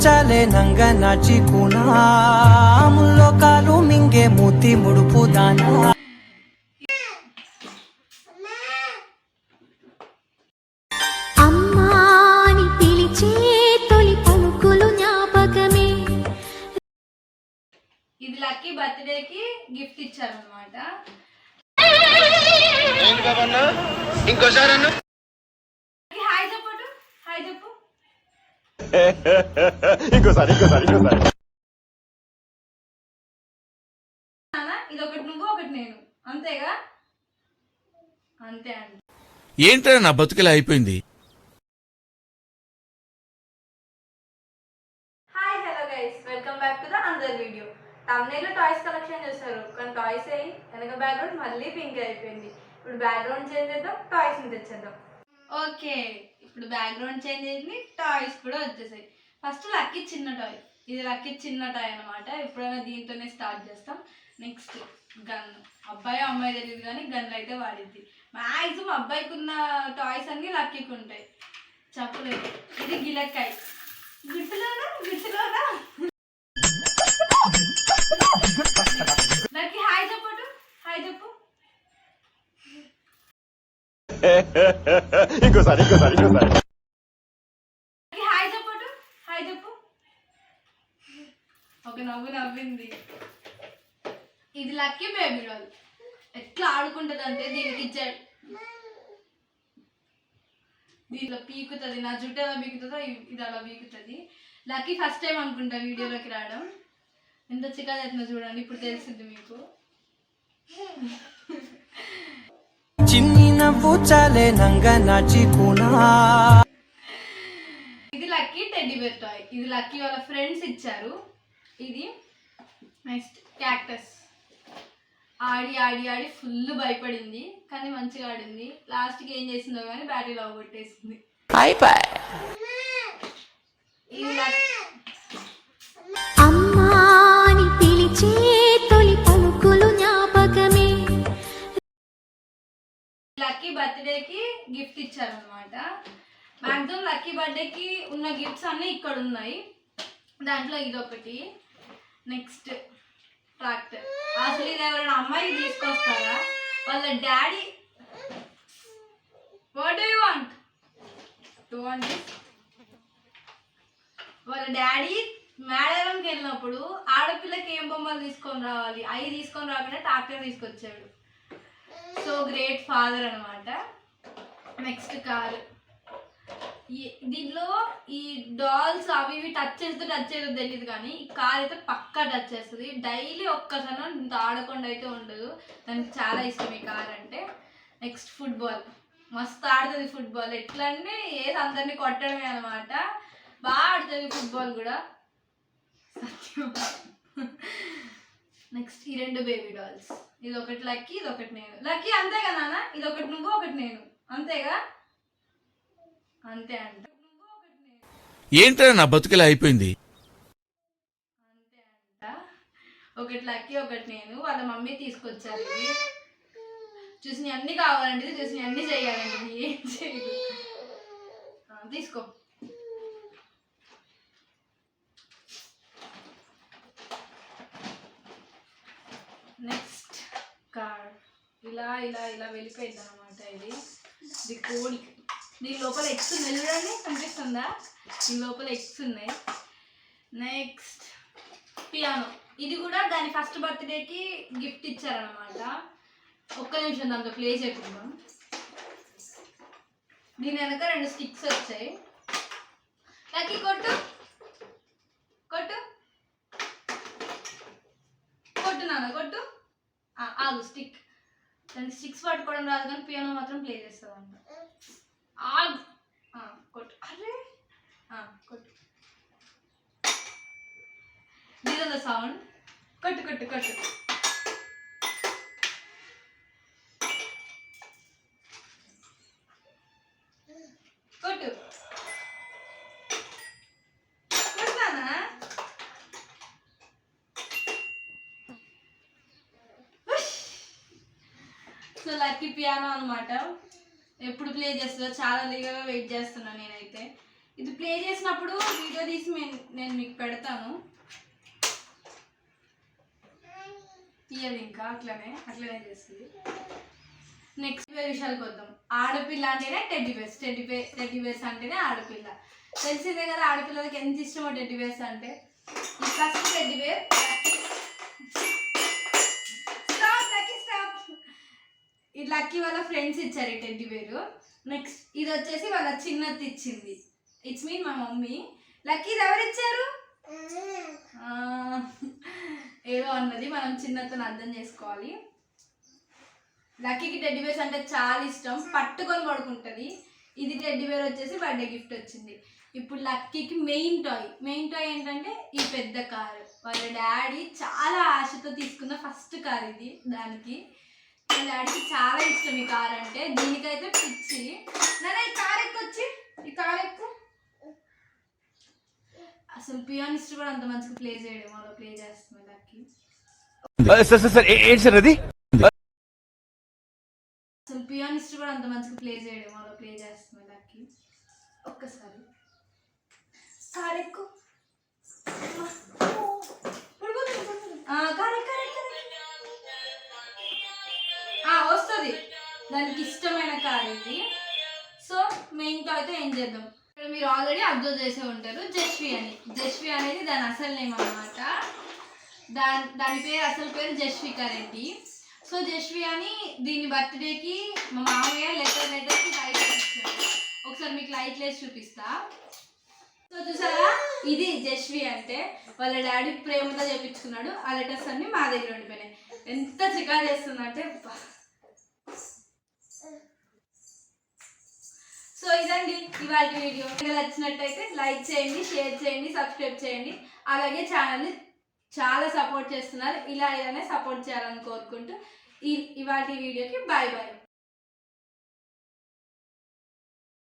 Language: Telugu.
చాలే నంగ నాచి ముల్లో కాలు మింగే మూతి ముడుపు దానా అమ్మాని పిలిచే తొలి పలుకులు జ్ఞాపకమే. ఇది లక్కీ బర్త్డేకి గిఫ్ట్ ఇచ్చారనమాట. ఇంకోసారి హాయ్ చెప్పు, హాయ్ చెప్పు. ఇంకోసారి ఇది ఒకటి నువ్వు ఒకటి నేను, అంతేగా? అంతే అండి. ఏంట్రా నా బతుకులా అయిపోయింది. Hi hello guys, welcome back to the అందర్ వీడియో. తమ్నైల్ లో టాయ్స్ కలెక్షన్ చేశారు, కానీ టాయ్స్ అయ్యి వెనక బ్యాక్గ్రౌండ్ మళ్ళీ పింక్ అయిపోయింది. ఇప్పుడు బ్యాక్గ్రౌండ్ చేంజ్ చేద్దాం, టాయ్స్ ని తెచ్చేద్దాం. ఓకే, ఇప్పుడు బ్యాక్గ్రౌండ్ చేంజ్ అయింది, టాయ్స్ కూడా వచ్చేసాయి. ఫస్ట్ లక్కీ చిన్న టాయ్. ఇది లక్కీ చిన్న టాయ్ అనమాట. ఎప్పుడైనా దీంతోనే స్టార్ట్ చేస్తాం. Next gun. అబ్బాయి అమ్మాయి తెలియదు కానీ గన్లు అయితే వాడిద్ది. మ్యాక్సిమం అబ్బాయికి ఉన్న టాయ్స్ అన్ని లక్కీకి ఉంటాయి, చెప్పలేదు. ఇది గిలక్కాయ. గుర్తులోనా లక్కీ హాయ్ చెప్పు, హాయ్ చెప్పు. ఇంకోసారి హాయ్ చెప్పు, హాయ్ చెప్పు. ఒక నవ్వు నవ్వింది. ఇది లక్కీ బేబీ డాల్. ఎట్లా ఆడుకుంటుంది అంటే దీనికి ఇచ్చాడు, దీంట్లో పీకుతుంది. నా జుట్టు ఎలా పీకుతుందో ఇది అలా పీకుతుంది. లక్కీ ఫస్ట్ టైం అనుకుంటా వీడియోలోకి రావడం. ఎంత చికెన్ అవుతుందో చూడండి, ఇప్పుడు తెలిసింది మీకు. చిన్ని నవ్వు చాలే నంగ నాచి ఇది లక్కీ టెడ్డీ బేర్ టాయ్. ఇది లక్కీ వాళ్ళ ఫ్రెండ్స్ ఇచ్చారు. ఇది నెక్స్ట్ క్యాక్టస్. ఆడి ఆడి ఆడి ఫుల్ భయపడింది, కానీ మంచిగా ఆడింది. లాస్ట్కి ఏం చేసిందో కానీ బ్యాటరీ లావ్ కొట్టేసింది. అమ్మాని పిలిచే తొలి పలుకులు జ్ఞాపకమే. లక్కీ బర్త్డేకి గిఫ్ట్ ఇచ్చారనమాట. మ్యాక్సిమం లక్కీ బర్త్డేకి ఉన్న గిఫ్ట్స్ అన్నీ ఇక్కడ ఉన్నాయి. దాంట్లో ఇదొకటి. Next tractor. అసలు ఇది ఎవరైనా అమ్మాయికి తీసుకొస్తారా? వాళ్ళ daddy what do you want వాళ్ళ డాడీ మేడారంకి వెళ్ళినప్పుడు ఆడపిల్లకి ఏం బొమ్మలు తీసుకొని రావాలి, అవి తీసుకొని రాకుండా ట్రాక్టర్ తీసుకొచ్చాడు. సో గ్రేట్ ఫాదర్ అనమాట. Next car. దీంట్లో ఈ డాల్స్ అవి ఇవి టచ్ చేస్తూ తెలియదు, కానీ ఈ కార్ అయితే పక్కా టచ్ చేస్తుంది. డైలీ ఒక్కసారి ఇంత ఆడకుండా అయితే ఉండదు. దానికి చాలా ఇష్టం ఈ కార్ అంటే. Next football. మస్తు ఆడుతుంది ఫుట్బాల్. ఎట్లా అంటే ఏది అందరినీ కొట్టడమే అనమాట. బాగా ఆడుతుంది ఫుట్బాల్ కూడా. నెక్స్ట్ ఈ రెండు బేబీ డాల్స్. ఇది ఒకటి లక్కీ, ఇది ఒకటి నేను. లక్కీ అంతేగా నాన్న? ఇది ఒకటి నువ్వు ఒకటి నేను, అంతేగా? అంతే అంట. ఏంట్రా నా బతుకులా అయిపోయింది. అంతే అంట. ఒకటి లక్కీ ఒకటి నేను. వాళ్ళ మమ్మీ తీసుకొచ్చారు. ఇవి చూసి అన్ని కావాలంటే చూసి అన్ని చెయ్యాలంటే ఏం చేయదు. తీసుకో. Next car. ఇలా ఇలా ఇలా వెళ్ళిపోయింది అనమాట. ఇది కోడి. దీని లోపల ఎగ్స్ ఉన్నాయి చూడండి, కనిపిస్తుందా? దీని లోపల ఎగ్స్ ఉన్నాయి. Next piano. ఇది కూడా దాని ఫస్ట్ బర్త్డేకి గిఫ్ట్ ఇచ్చారనమాట. ఒక్క నిమిషం దాంతో ప్లే చేద్దాం. దీని వెనక 2 స్టిక్స్ వచ్చాయి. లక్కీ కొట్టు కొట్టు కొట్టు నాన్న కొట్టు. ఆగు స్టిక్. దానికి స్టిక్స్ పట్టుకోవడం రాదు, కానీ పియానో మాత్రం ప్లే చేస్తామంట. ఆగు. కొట్టు. అరే కొట్టు. దీని సౌండ్. కొట్టు కొట్టు కొట్టు. కొట్టు. కొట్టానా? సో లక్కీ పియానో అనమాట. ఎప్పుడు ప్లే చేస్తుందో చాలా లీగల్గా వెయిట్ చేస్తున్నాను నేనైతే. ఇది ప్లే చేసినప్పుడు వీడియో తీసి నేను మీకు పెడతాను. తీయదు ఇంకా అట్లనే చేస్తుంది. నెక్స్ట్ విషయాలకు వద్దాం. ఆడపిల్ల అంటేనే టెడ్డీ బేర్స్ అంటేనే ఆడపిల్ల. తెలిసిందే కదా ఆడపిల్లలకి ఎంత ఇష్టమో టెడ్డీ బేర్స్ అంటే. ఈ ఫస్ట్ టెడ్డీ బేర్ ఈ లక్కీ వాళ్ళ ఫ్రెండ్స్ ఇచ్చారు ఈ టెడ్డీ బేరు. నెక్స్ట్ ఇది వచ్చేసి వాళ్ళ చిన్నది ఇచ్చింది. ఇట్స్ మీన్ మా మమ్మీ. లక్కీ ఇది ఎవరు ఇచ్చారు? ఏదో అన్నది, మనం చిన్నతను అర్థం చేసుకోవాలి. లక్కీకి టెడ్డీ బేర్స్ అంటే చాలా ఇష్టం, పట్టుకొని పడుకుంటుంది. ఇది టెడ్డీ బేర్ వచ్చేసి బర్త్డే గిఫ్ట్ వచ్చింది. ఇప్పుడు లక్కీకి మెయిన్ టాయ్ ఏంటంటే ఈ పెద్ద కారు. వాళ్ళ డాడీ చాలా ఆశతో తీసుకున్న ఫస్ట్ కార్ ఇది. దానికి వాళ్ళ డాడీకి చాలా ఇష్టం ఈ కార్ అంటే. దీనికైతే పిచ్చి. నాన్న ఈ కార్ ఎక్కొచ్చి, ఈ కార్ ఎక్కు. అసలు పియానిస్ట్ కూడా అంత మంచిగా ప్లే చేయడం, అలా ప్లే చేస్తుంది లక్కీ. అసలు పియానిస్ట్ కూడా అంత మంచిగా ప్లే చేయడం, అలా ప్లే చేస్తుంది లక్కీ. ఒక్కసారి కార్ ఎక్కు. వస్తుంది. దానికి ఇష్టమైన కార్ ఇది. సో మెయిన్ టాయ్తో ఏం చేద్దాం. ఇక్కడ మీరు ఆల్రెడీ అబ్జర్వ్ చేసే ఉంటారు జస్వి అనేది దాని అసలు నేమ్ అన్నమాట. దాని పేరు అసలు పేరు జస్వికా రెడ్డి. సో జస్వి అని దీని బర్త్డేకి మా మామయ్య లెటర్కి లైట్ ఇచ్చాడు. ఒకసారి మీకు లైట్ వేసి చూపిస్తా. సో చూసారా, ఇది జస్వి అంటే. వాళ్ళ డాడీ ప్రేమతో చేపించుకున్నాడు. ఆ లెటర్స్ అన్ని మా దగ్గర ఉండిపోయినాయి. ఎంత చికా చేస్తుందంటే. సో ఇదండి ఇవాళ వీడియో. మీకు నచ్చినట్టయితే లైక్ చేయండి, షేర్ చేయండి, సబ్స్క్రైబ్ చేయండి. అలాగే ఛానల్ని చాలా సపోర్ట్ చేస్తున్నారు. ఇలానే సపోర్ట్ చేయాలని కోరుకుంటూ ఇవాళ వీడియోకి బాయ్.